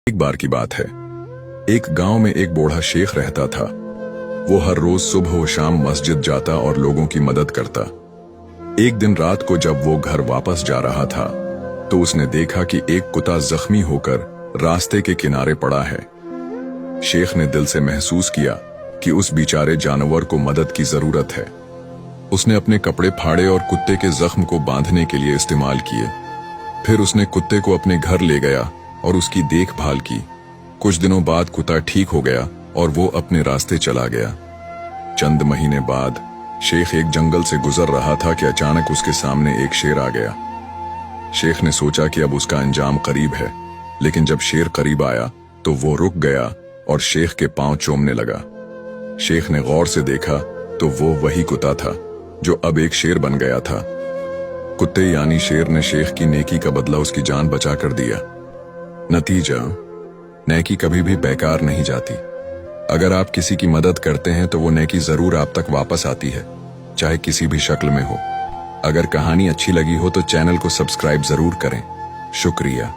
एक बार की बात है, एक गांव में एक बूढ़ा शेख रहता था। वो हर रोज सुबह व शाम मस्जिद जाता और लोगों की मदद करता। एक दिन रात को जब वो घर वापस जा रहा था तो उसने देखा कि एक कुत्ता जख्मी होकर रास्ते के किनारे पड़ा है। शेख ने दिल से महसूस किया कि उस बेचारे जानवर को मदद की जरूरत है। उसने अपने कपड़े फाड़े और कुत्ते के जख्म को बांधने के लिए इस्तेमाल किए। फिर उसने कुत्ते को अपने घर ले गया और उसकी देखभाल की। कुछ दिनों बाद कुत्ता ठीक हो गया और वो अपने रास्ते चला गया। चंद महीने बाद शेख एक जंगल से गुजर रहा था कि अचानक उसके सामने एक शेर आ गया। शेख ने सोचा कि अब उसका अंजाम करीब है, लेकिन जब शेर करीब आया तो वो रुक गया और शेख के पांव चूमने लगा। शेख ने गौर से देखा तो वो वही कुत्ता था जो अब एक शेर बन गया था। कुत्ते यानी शेर ने शेख की नेकी का बदला उसकी जान बचा कर दिया। नतीजा, नेकी कभी भी बेकार नहीं जाती। अगर आप किसी की मदद करते हैं तो वो नेकी जरूर आप तक वापस आती है, चाहे किसी भी शक्ल में हो। अगर कहानी अच्छी लगी हो तो चैनल को सब्सक्राइब जरूर करें। शुक्रिया।